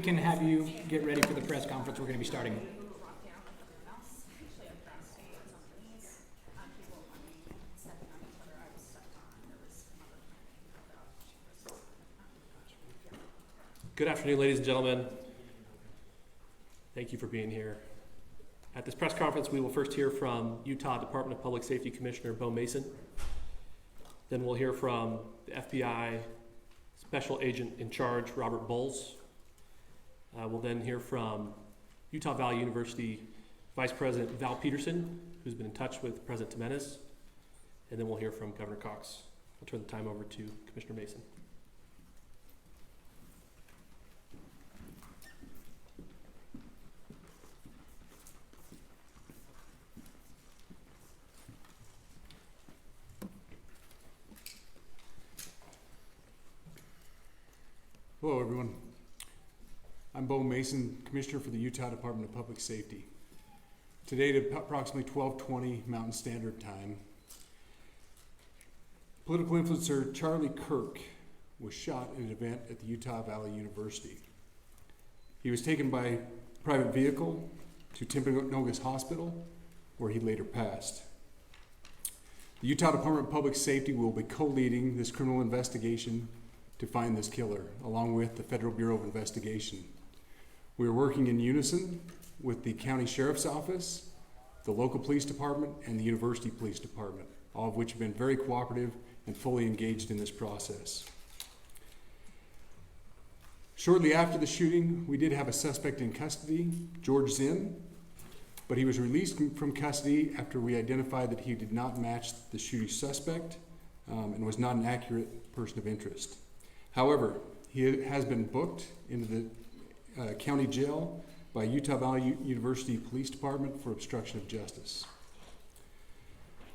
can have you get ready for the press conference we're going to be starting. Good afternoon, ladies and gentlemen. Thank you for being here. At this press conference, we will first hear from Utah Department of Public Safety Commissioner Bo Mason. Then we'll hear from the FBI Special Agent in Charge, Robert Bowles. We'll then hear from Utah Valley University Vice President Val Peterson, who's been in touch with President Jimenez. And then we'll hear from Governor Cox. I'll turn the time over to Commissioner Mason. Hello, everyone. I'm Bo Mason, Commissioner for the Utah Department of Public Safety. Today at approximately 12:20 Mountain Standard Time, political influencer Charlie Kirk was shot at an event at the Utah Valley University. He was taken by private vehicle to Timpanogos Hospital, where he later passed. The Utah Department of Public Safety will be co-leading this criminal investigation to find this killer, along with the Federal Bureau of Investigation. We are working in unison with the County Sheriff's Office, the local police department, and the University Police Department, all of which have been very cooperative and fully engaged in this process. Shortly after the shooting, we did have a suspect in custody, George Zinn, but he was released from custody after we identified that he did not match the shooting suspect and was not an accurate person of interest. However, he has been booked into the county jail by Utah Valley University Police Department for obstruction of justice.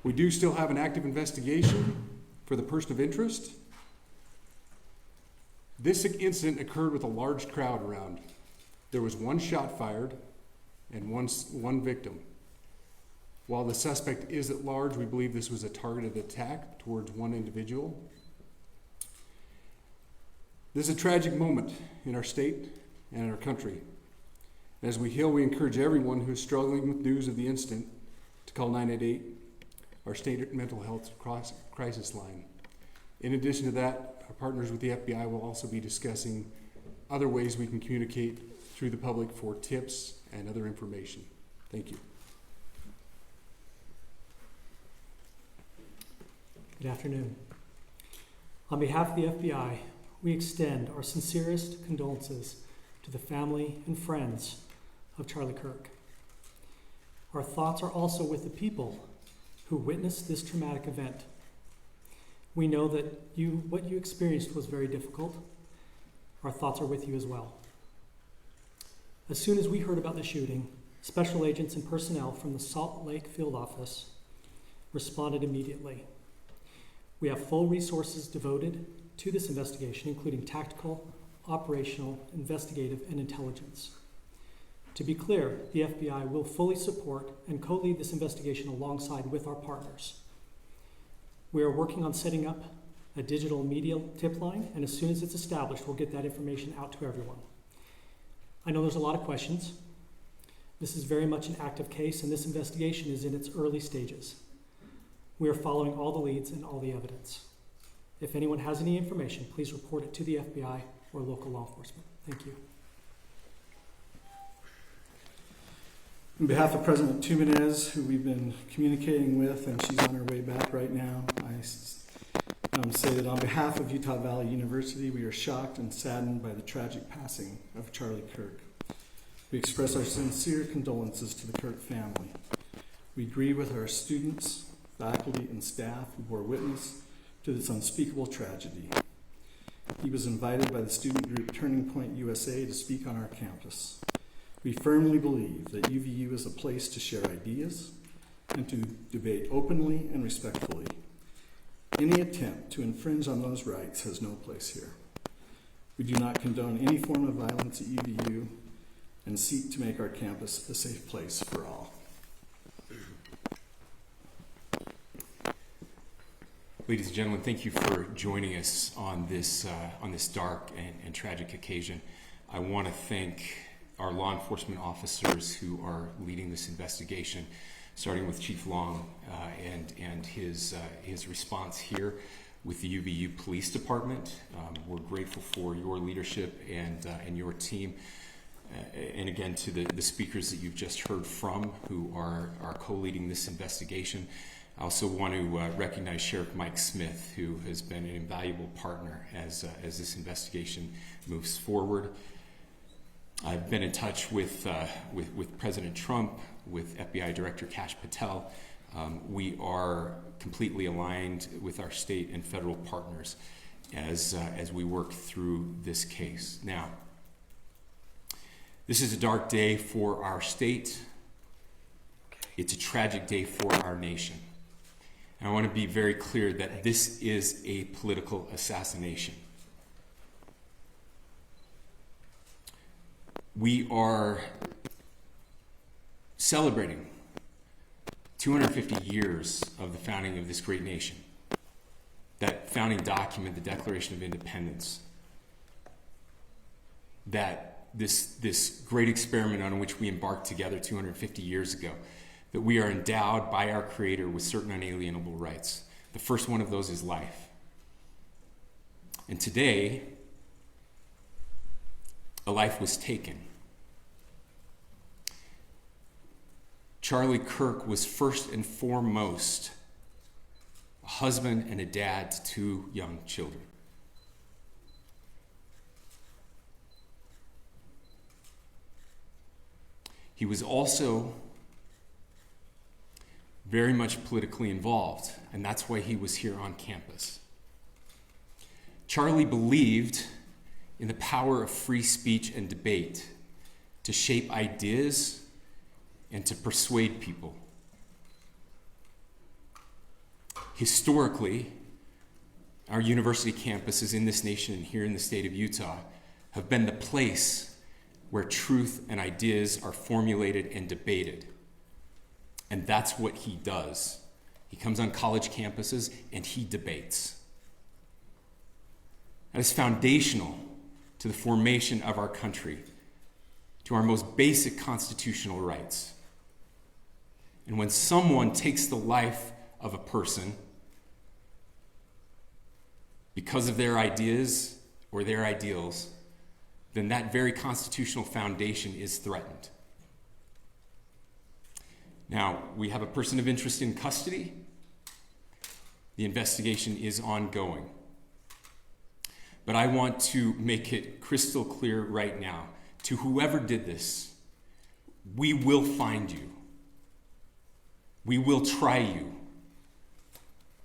We do still have an active investigation for the person of interest. This incident occurred with a large crowd around. There was one shot fired and one victim. While the suspect is at large, we believe this was a targeted attack towards one individual. This is a tragic moment in our state and in our country. As we heal, we encourage everyone who is struggling with news of the incident to call 988, our state mental health crisis line. In addition to that, our partners with the FBI will also be discussing other ways we can communicate through the public for tips and other information. Thank you. Good afternoon. On behalf of the FBI, we extend our sincerest condolences to the family and friends of Charlie Kirk. Our thoughts are also with the people who witnessed this traumatic event. We know that what you experienced was very difficult. Our thoughts are with you as well. As soon as we heard about the shooting, special agents and personnel from the Salt Lake Field Office responded immediately. We have full resources devoted to this investigation, including tactical, operational, investigative, and intelligence. To be clear, the FBI will fully support and co-lead this investigation alongside with our partners. We are working on setting up a digital media tip line, and as soon as it's established, we'll get that information out to everyone. I know there's a lot of questions. This is very much an active case, and this investigation is in its early stages. We are following all the leads and all the evidence. If anyone has any information, please report it to the FBI or local law enforcement. Thank you. On behalf of President Jimenez, who we've been communicating with, and she's on her way back right now, I say that on behalf of Utah Valley University, we are shocked and saddened by the tragic passing of Charlie Kirk. We express our sincere condolences to the Kirk family. We grieve with our students, faculty, and staff who bore witness to this unspeakable tragedy. He was invited by the student group Turning Point USA to speak on our campus. We firmly believe that UVU is a place to share ideas and to debate openly and respectfully. Any attempt to infringe on those rights has no place here. We do not condone any form of violence at UVU and seek to make our campus a safe place for all. Ladies and gentlemen, thank you for joining us on this dark and tragic occasion. I want to thank our law enforcement officers who are leading this investigation, starting with Chief Long and his response here with the UVU Police Department. We're grateful for your leadership and your team. And again, to the speakers that you've just heard from who are co-leading this investigation. I also want to recognize Sheriff Mike Smith, who has been an invaluable partner as this investigation moves forward. I've been in touch with President Trump, with FBI Director Kash Patel. We are completely aligned with our state and federal partners as we work through this case. Now, this is a dark day for our state. It's a tragic day for our nation. And I want to be very clear that this is a political assassination. We are celebrating 250 years of the founding of this great nation. That founding document, the Declaration of Independence, that this great experiment on which we embarked together 250 years ago, that we are endowed by our Creator with certain unalienable rights. The first one of those is life. And today, a life was taken. Charlie Kirk was first and foremost a husband and a dad to two young children. He was also very much politically involved, and that's why he was here on campus. Charlie believed in the power of free speech and debate to shape ideas and to persuade people. Historically, our university campuses in this nation and here in the state of Utah have been the place where truth and ideas are formulated and debated. And that's what he does. He comes on college campuses and he debates. That is foundational to the formation of our country, to our most basic constitutional rights. And when someone takes the life of a person because of their ideas or their ideals, then that very constitutional foundation is threatened. Now, we have a person of interest in custody. The investigation is ongoing. But I want to make it crystal clear right now, to whoever did this, we will find you. We will try you.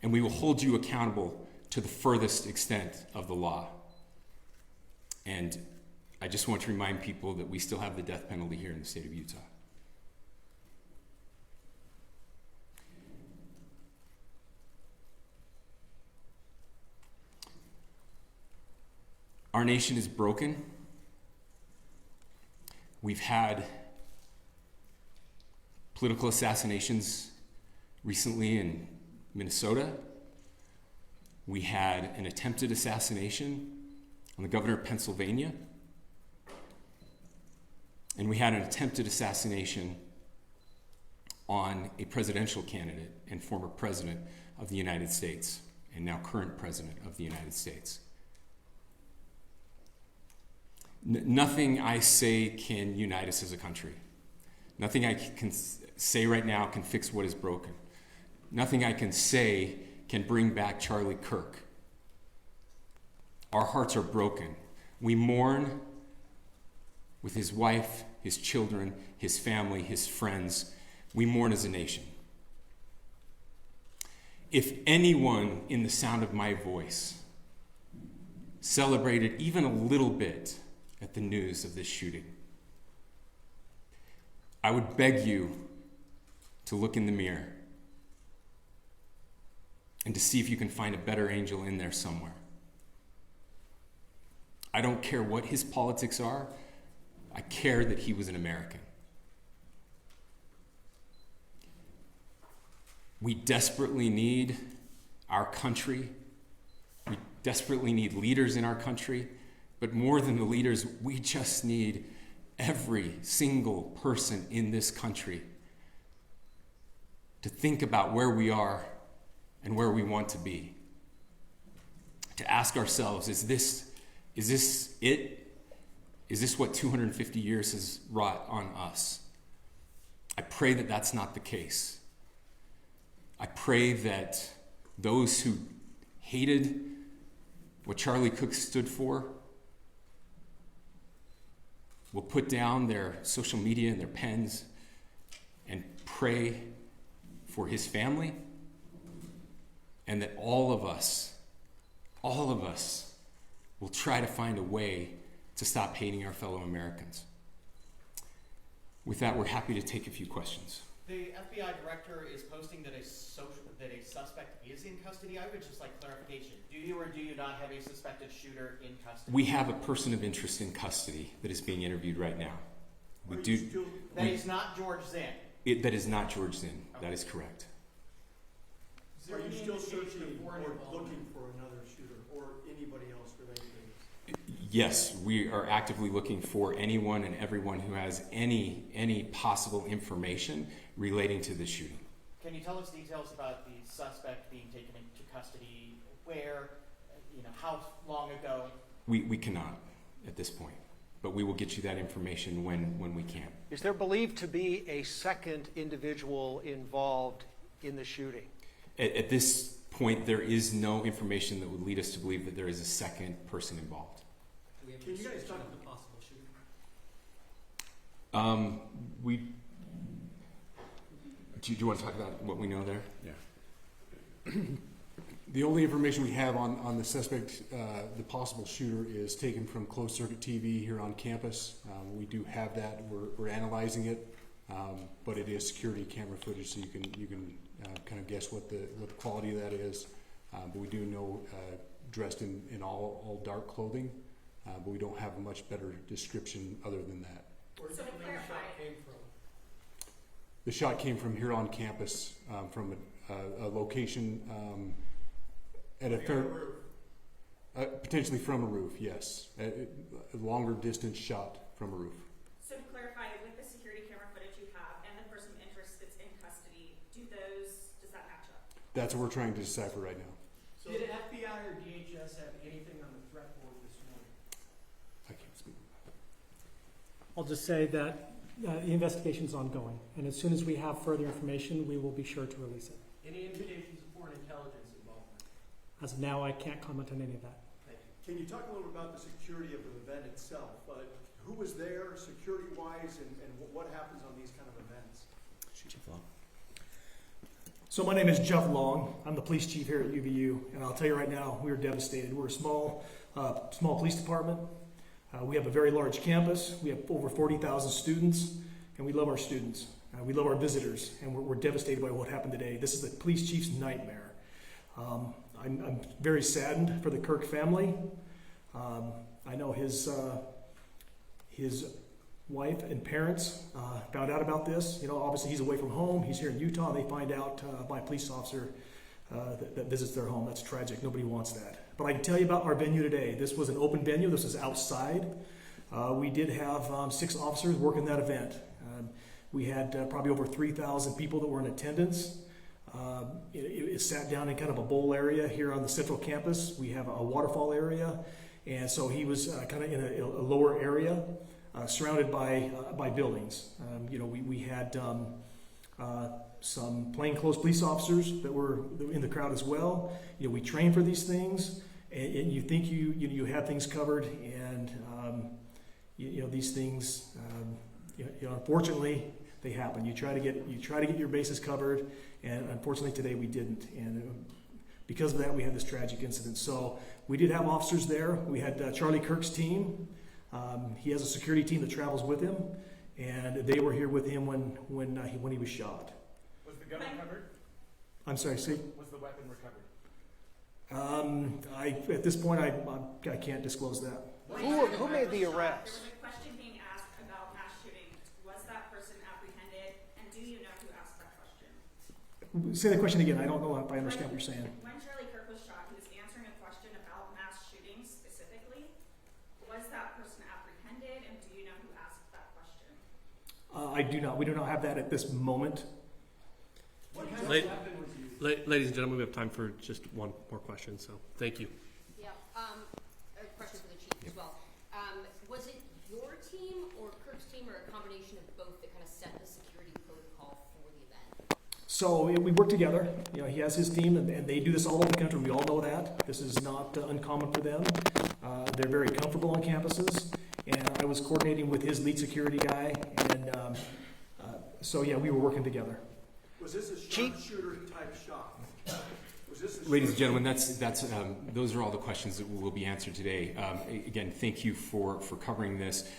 And we will hold you accountable to the furthest extent of the law. And I just want to remind people that we still have the death penalty here in the state of Utah. Our nation is broken. We've had political assassinations recently in Minnesota. We had an attempted assassination on the governor of Pennsylvania. And we had an attempted assassination on a presidential candidate and former president of the United States, and now current president of the United States. Nothing I say can unite us as a country. Nothing I can say right now can fix what is broken. Nothing I can say can bring back Charlie Kirk. Our hearts are broken. We mourn with his wife, his children, his family, his friends. We mourn as a nation. If anyone in the sound of my voice celebrated even a little bit at the news of this shooting, I would beg you to look in the mirror and to see if you can find a better angel in there somewhere. I don't care what his politics are. I care that he was an American. We desperately need our country. We desperately need leaders in our country But more than the leaders, we just need every single person in this country to think about where we are and where we want to be. To ask ourselves, is this it? Is this what 250 years has wrought on us? I pray that that's not the case. I pray that those who hated what Charlie Kirk stood for will put down their social media and their pens and pray for his family, and that all of us will try to find a way to stop hating our fellow Americans. With that, we're happy to take a few questions. The FBI director is posting that a suspect is in custody. I would just like clarification. Do you or do you not have a suspected shooter in custody? We have a person of interest in custody that is being interviewed right now. That is not George Zinn. That is not George Zinn. Okay. That is correct. Are you still searching or looking for another shooter or anybody else related to this? Yes, we are actively looking for anyone and everyone who has any possible information relating to the shooting. Can you tell us details about the suspect being taken into custody? Where, how long ago? We cannot at this point, but we will get you that information when we can. Is there believed to be a second individual involved in the shooting? At this point, there is no information that would lead us to believe that there is a second person involved. Can you guys talk about the possible shooter? Do you want to talk about what we know there? Yeah. The only information we have on the suspect, the possible shooter, is taken from closed circuit TV here on campus. We do have that. We're analyzing it, but it is security camera footage, so you can kind of guess what the quality of that is. But we do know dressed in all dark clothing, but we don't have a much better description other than that. Where do you believe the shot came from? The shot came from here on campus, from a location at a fair, potentially from a roof. Yes, a longer distance shot from a roof. So to clarify, with the security camera footage you have and the person of interest that's in custody, does that match up? That's what we're trying to decipher right now. So did FBI or DHS have anything on the threat board this morning? I can't speak. I'll just say that the investigation's ongoing, and as soon as we have further information, we will be sure to release it. Any indications of foreign intelligence involvement? As of now, I can't comment on any of that. Thank you. Can you talk a little about the security of the event itself? Who was there security-wise, and what happens on these kind of events? So my name is Jeff Long. I'm the police chief here at UVU, and I'll tell you right now, we are devastated. We're a small police department. We have a very large campus. We have over 40,000 students, and we love our students. We love our visitors, and we're devastated by what happened today. This is the police chief's nightmare. I'm very saddened for the Kirk family. I know his wife and parents found out about this. Obviously he's away from home. He's here in Utah. They find out by a police officer that visits their home. That's tragic. Nobody wants that. But I can tell you about our venue today. This was an open venue. This was outside. We did have 6 officers working that event. We had probably over 3,000 people that were in attendance. It sat down in kind of a bowl area here on the central campus. We have a waterfall area. And so he was kind of in a lower area, surrounded by buildings. We had some plainclothes police officers that were in the crowd as well. We train for these things, and you think you have things covered, and these things, unfortunately, they happen. You try to get your bases covered, and unfortunately today we didn't. And because of that, we had this tragic incident. So we did have officers there. We had Charlie Kirk's team. He has a security team that travels with him, and they were here with him when he was shot. Was the gun recovered? I'm sorry, see? Was the weapon recovered? At this point, I can't disclose that. Who made the arrest? There was a question being asked about mass shooting. Was that person apprehended, and do you know who asked that question? Say the question again. I don't know if I understand what you're saying. When Charlie Kirk was shot, he was answering a question about mass shootings specifically. Was I do not. We do not have that at this moment. What La- has happened with you? Ladies and gentlemen, we have time for just one more question, so thank you. Yeah, a question for the chief as well. Was it your team or Kirk's team or a combination of both that kind of set the security protocol for the event? So we work together. You know, he has his team, and they do this all over the country. We all know that. This is not uncommon for them. They're very comfortable on campuses, and I was coordinating with his lead security guy, and so yeah, we were working together. Was this a sharpshooter type shot? Was this a Ladies and gentlemen, that's those are all the questions that will be answered today. Again, thank you for covering this.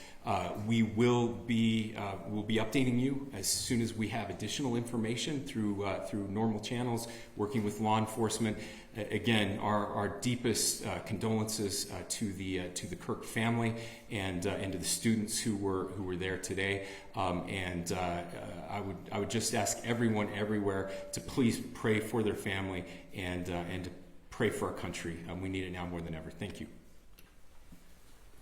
We will be updating you as soon as we have additional information through normal channels, working with law enforcement. Again, our deepest condolences to the Kirk family and to the students who were there today. I would just ask everyone everywhere to please pray for their family and to pray for our country. We need it now more than ever. Thank you.